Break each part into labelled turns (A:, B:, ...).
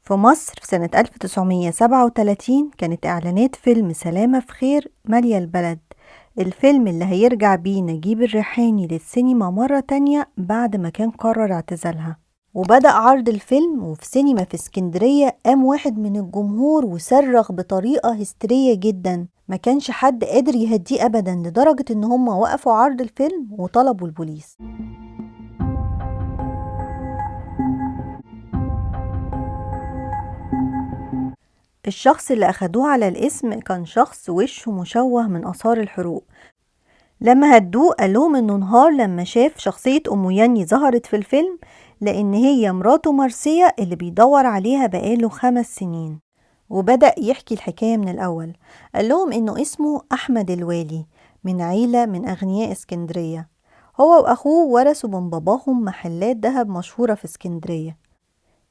A: في مصر في سنة 1937 كانت إعلانات فيلم سلامة في خير مالية البلد. الفيلم اللي هيرجع بيه نجيب الريحاني للسينما مرة تانية بعد ما كان قرر اعتزالها. وبدأ عرض الفيلم وفي سينما في اسكندرية قام واحد من الجمهور وصرخ بطريقة هستيرية جدا، ما كانش حد قادر يهديه أبدا، لدرجة إن هم وقفوا عرض الفيلم وطلبوا البوليس. الشخص اللي أخدوه على الاسم كان شخص وشه مشوه من آثار الحروق. لما هدوه قالهم إنه انهار لما شاف شخصية أم ياني ظهرت في الفيلم، لأن هي مراته مرسية اللي بيدور عليها بقاله 5 سنين. وبدأ يحكي الحكاية من الأول. قالهم إنه اسمه أحمد الوالي، من عيلة من أغنياء اسكندرية. هو وأخوه ورثوا من باباهم محلات دهب مشهورة في اسكندرية.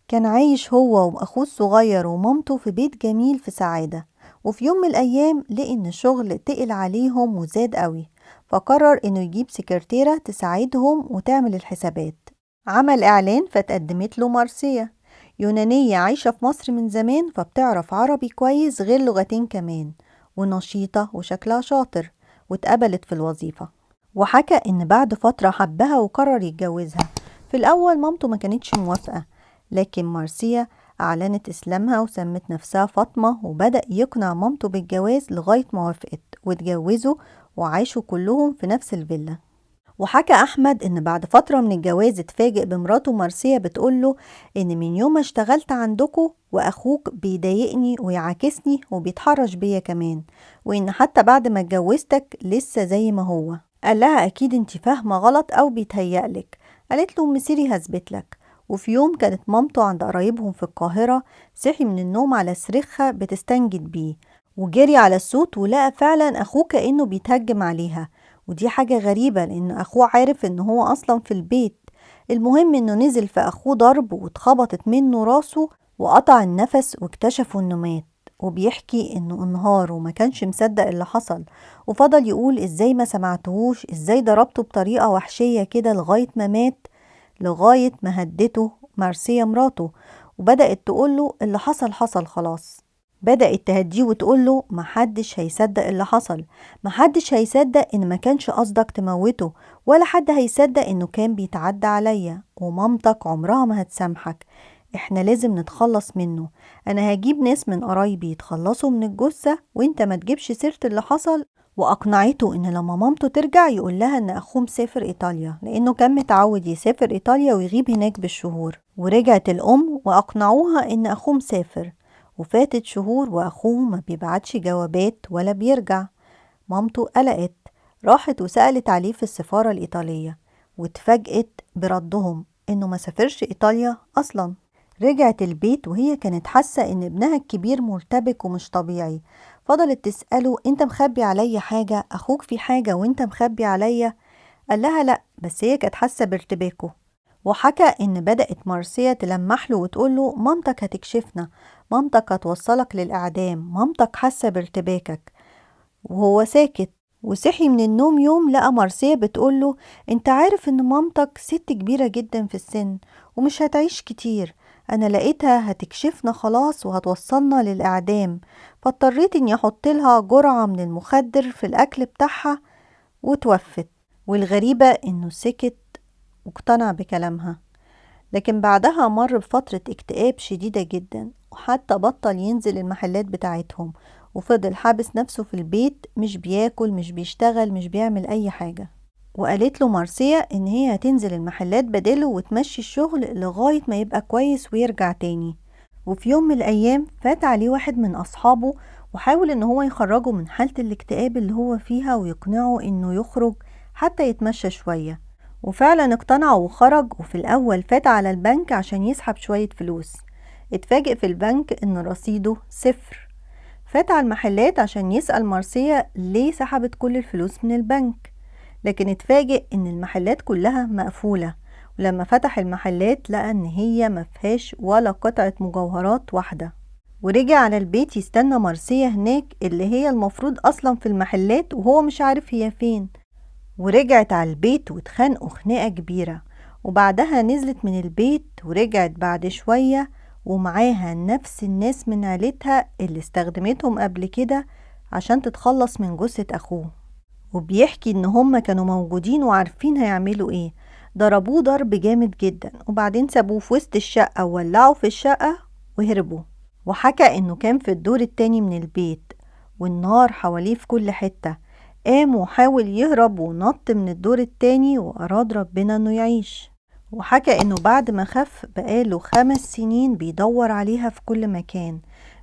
A: كان عايش هو وأخوه الصغير ومامته في بيت جميل في سعادة. وفي يوم من الأيام لقي إن الشغل تقل عليهم وزاد قوي، فقرر إنه يجيب سكرتيرة تساعدهم وتعمل الحسابات. عمل إعلان فتقدمت له مرسية، يونانية عايشة في مصر من زمان، فبتعرف عربي كويس غير لغتين كمان، ونشيطة وشكلها شاطر، واتقبلت في الوظيفة. وحكى إن بعد فترة حبها وقرر يتجوزها. في الأول مامته ما كانتش موافقة، لكن مارسيا أعلنت إسلامها وسمت نفسها فاطمة، وبدأ يقنع مامته بالجواز لغاية ما وافقت واتجوزوا وعاشوا كلهم في نفس الفيلا. وحكى أحمد إن بعد فترة من الجواز اتفاجئ بمراته مارسيا بتقوله إن من يوم ما اشتغلت عندكوا وأخوك بيضايقني ويعاكسني وبيتحرش بيا كمان، وإن حتى بعد ما اتجوزتك لسه زي ما هو. قال لها أكيد انتي فاهمة غلط أو بيتهيألك. قالت له مسيري هثبتلك. وفي يوم كانت مامته عند قرايبهم في القاهرة، صحي من النوم على صريخها بتستنجد بيه، وجري على الصوت ولقى فعلا أخوه كأنه بيتهجم عليها. ودي حاجة غريبة لأن أخوه عارف إن هو أصلا في البيت. المهم إنه نزل في أخوه ضرب واتخبطت منه راسه وقطع النفس، واكتشفوا إنه مات. وبيحكي إنه انهار وما كانش مصدق اللي حصل، وفضل يقول إزاي ما سمعتهوش، إزاي ضربته بطريقة وحشية كده لغاية ما مات. لغاية ما هدته مارسيا مراته وبدأت تقوله اللي حصل حصل خلاص. بدأت تهديه وتقوله محدش هيصدق اللي حصل، محدش هيصدق ان ما كانش قصدك تموته، ولا حد هيصدق انه كان بيتعدى عليا، ومامتك عمرها ما هتسامحك. احنا لازم نتخلص منه. انا هجيب ناس من قرايبي يتخلصوا من الجثة، وانت ما تجيبش سيرة اللي حصل. واقنعته ان لما مامته ترجع يقول لها ان اخوه مسافر ايطاليا، لانه كان متعود يسافر ايطاليا ويغيب هناك بالشهور. ورجعت الام واقنعوها ان اخوه مسافر. وفاتت شهور واخوه ما بيبعتش جوابات ولا بيرجع. مامته قلقت، راحت وسألت عليه في السفارة الإيطالية، واتفاجئت بردهم إنه ما سافرش إيطاليا أصلا. رجعت البيت وهي كانت حاسة إن ابنها الكبير مرتبك ومش طبيعي. فضلت تسأله انت مخبي عليا حاجة؟ أخوك في حاجة وانت مخبي عليا؟ قال لها لأ، بس هي كانت حاسة بارتباكه. وحكى إن بدأت مارسيا تلمح له وتقول له مامتك هتكشفنا، مامتك هتوصلك للإعدام، مامتك حاسة بارتباكك. وهو ساكت. وصحي من النوم يوم لقى مارسيا بتقوله انت عارف ان مامتك ست كبيرة جدا في السن ومش هتعيش كتير، انا لقيتها هتكشفنا خلاص وهتوصلنا للإعدام، فاضطريت اني احط لها جرعة من المخدر في الاكل بتاعها وتوفت. والغريبة انه سكت واقتنع بكلامها. لكن بعدها مر بفترة اكتئاب شديدة جدا، وحتى بطل ينزل المحلات بتاعتهم، وفضل حابس نفسه في البيت، مش بياكل مش بيشتغل مش بيعمل اي حاجة. وقالت له مارسيا ان هي هتنزل المحلات بداله وتمشي الشغل لغاية ما يبقى كويس ويرجع تاني. وفي يوم من الايام فات عليه واحد من اصحابه وحاول ان هو يخرجه من حالة الاكتئاب اللي هو فيها ويقنعه انه يخرج حتى يتمشى شوية. وفعلا اقتنع وخرج، وفي الأول فات على البنك عشان يسحب شوية فلوس. اتفاجئ في البنك إن رصيده صفر. فات على المحلات عشان يسأل مارسيا ليه سحبت كل الفلوس من البنك، لكن اتفاجئ إن المحلات كلها مقفولة. ولما فتح المحلات لقى إن هي مفيهاش ولا قطعة مجوهرات واحدة. ورجع على البيت يستنى مارسيا هناك اللي هي المفروض أصلا في المحلات، وهو مش عارف هي فين. ورجعت على البيت واتخانقوا خناقة كبيرة، وبعدها نزلت من البيت ورجعت بعد شوية ومعاها نفس الناس من عيلتها اللي استخدمتهم قبل كده عشان تتخلص من جثة أخوه. وبيحكي إن هما كانوا موجودين وعارفين هيعملوا إيه. ضربوه ضرب جامد جدا وبعدين سابوه في وسط الشقة وولعوا في الشقة وهربوا. وحكى إنه كان في الدور التاني من البيت والنار حواليه في كل حتة. قام وحاول يهرب ونط من الدور التاني وأراد ربنا إنه يعيش. وحكى إنه بعد ما خف بقاله 5 سنين بيدور عليها في كل مكان.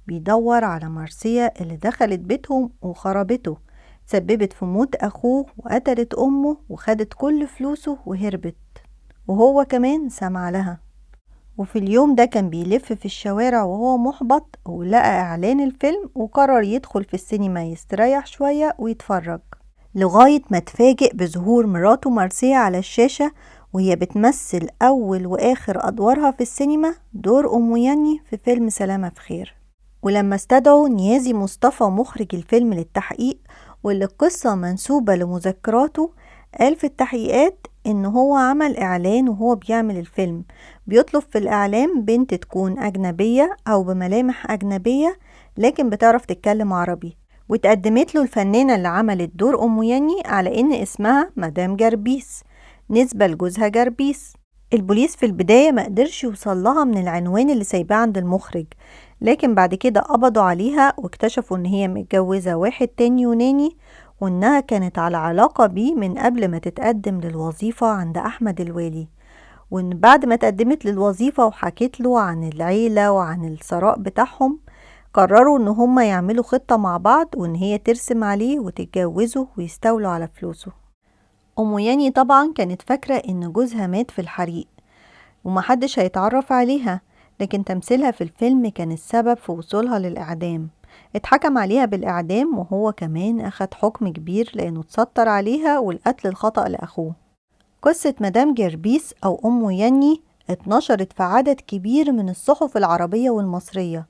A: بيدور على مارسيا اللي دخلت بيتهم وخربته، سببت في موت أخوه وقتلت أمه وخدت كل فلوسه وهربت، وهو كمان سمع لها. وفي اليوم ده كان بيلف في الشوارع وهو محبط ولقى إعلان الفيلم وقرر يدخل في السينما يستريح شوية ويتفرج، لغاية ما اتفاجئ بظهور مراته مارسيا على الشاشة وهي بتمثل أول وآخر أدوارها في السينما دور أم ياني في فيلم سلامة في خير. ولما استدعوا نيازي مصطفى مخرج الفيلم للتحقيق واللي القصة منسوبة لمذكراته، قال في التحقيقات إن هو عمل إعلان وهو بيعمل الفيلم بيطلب في الإعلان بنت تكون أجنبية أو بملامح أجنبية لكن بتعرف تتكلم عربي، واتقدمت له الفنانة اللي عملت دور أم ياني على إن اسمها مدام جربيس نسبة لجوزها جربيس. البوليس في البداية ما قدرش يوصل لها من العنوان اللي سايباه عند المخرج، لكن بعد كده قبضوا عليها واكتشفوا ان هي متجوزة واحد تاني يوناني وانها كانت على علاقة بيه من قبل ما تتقدم للوظيفة عند احمد الوالي. وان بعد ما تقدمت للوظيفة وحكت له عن العيلة وعن الثراء بتاعهم، قرروا ان هما يعملوا خطة مع بعض وان هي ترسم عليه وتتجوزه ويستولوا على فلوسه. ام ياني طبعا كانت فاكرة ان جوزها مات في الحريق ومحدش هيتعرف عليها، لكن تمثيلها في الفيلم كان السبب في وصولها للإعدام. اتحكم عليها بالإعدام وهو كمان أخد حكم كبير لأنه اتستر عليها والقتل الخطأ لأخوه. قصة مدام جربيس أو أم ياني اتنشرت في عدد كبير من الصحف العربية والمصرية،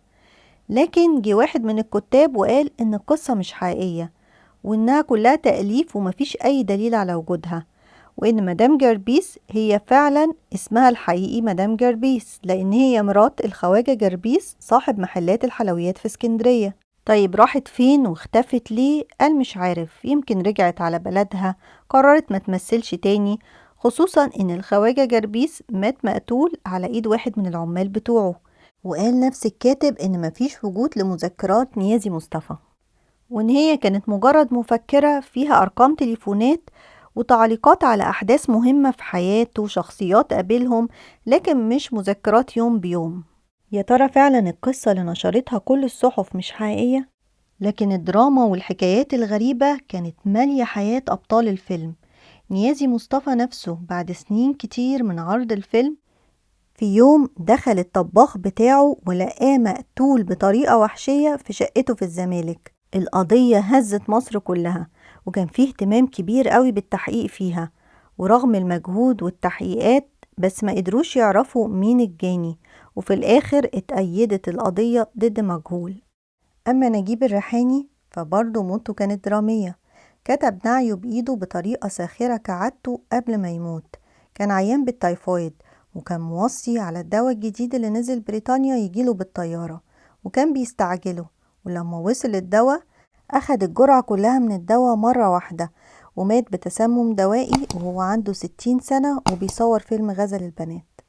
A: لكن جه واحد من الكتاب وقال إن القصة مش حقيقية وإنها كلها تأليف ومفيش أي دليل على وجودها، وإن مدام جربيس هي فعلا اسمها الحقيقي مدام جربيس لأن هي مرات الخواجة جربيس صاحب محلات الحلويات في اسكندرية. طيب راحت فين واختفت ليه؟ قال مش عارف، يمكن رجعت على بلدها، قررت ما تمثلش تاني، خصوصا إن الخواجة جربيس مات مقتول على إيد واحد من العمال بتوعه. وقال نفس الكاتب إن مفيش وجود لمذكرات نيازي مصطفى، وإن هي كانت مجرد مفكرة فيها أرقام تليفونات وتعليقات على أحداث مهمة في حياته وشخصيات قابلهم، لكن مش مذكرات يوم بيوم. يا ترى فعلا القصة اللي نشرتها كل الصحف مش حقيقية؟ لكن الدراما والحكايات الغريبة كانت مالية حياة أبطال الفيلم. نيازي مصطفى نفسه بعد سنين كتير من عرض الفيلم في يوم دخل الطباخ بتاعه ولقاه مقتول بطريقة وحشية في شقته في الزمالك. القضية هزت مصر كلها وكان فيه اهتمام كبير قوي بالتحقيق فيها، ورغم المجهود والتحقيقات بس ما قدروش يعرفوا مين الجاني، وفي الآخر اتأيدت القضية ضد مجهول. أما نجيب الريحاني فبرضه موته كانت درامية، كتب نعيه بإيده بطريقة ساخرة كعادته قبل ما يموت. كان عيان بالتايفويد وكان موصي على الدواء الجديد اللي نزل بريطانيا يجيله بالطيارة، وكان بيستعجله، ولما وصل الدواء أخد الجرعة كلها من الدواء مرة واحدة ومات بتسمم دوائي وهو عنده 60 سنة وبيصور فيلم غزل البنات.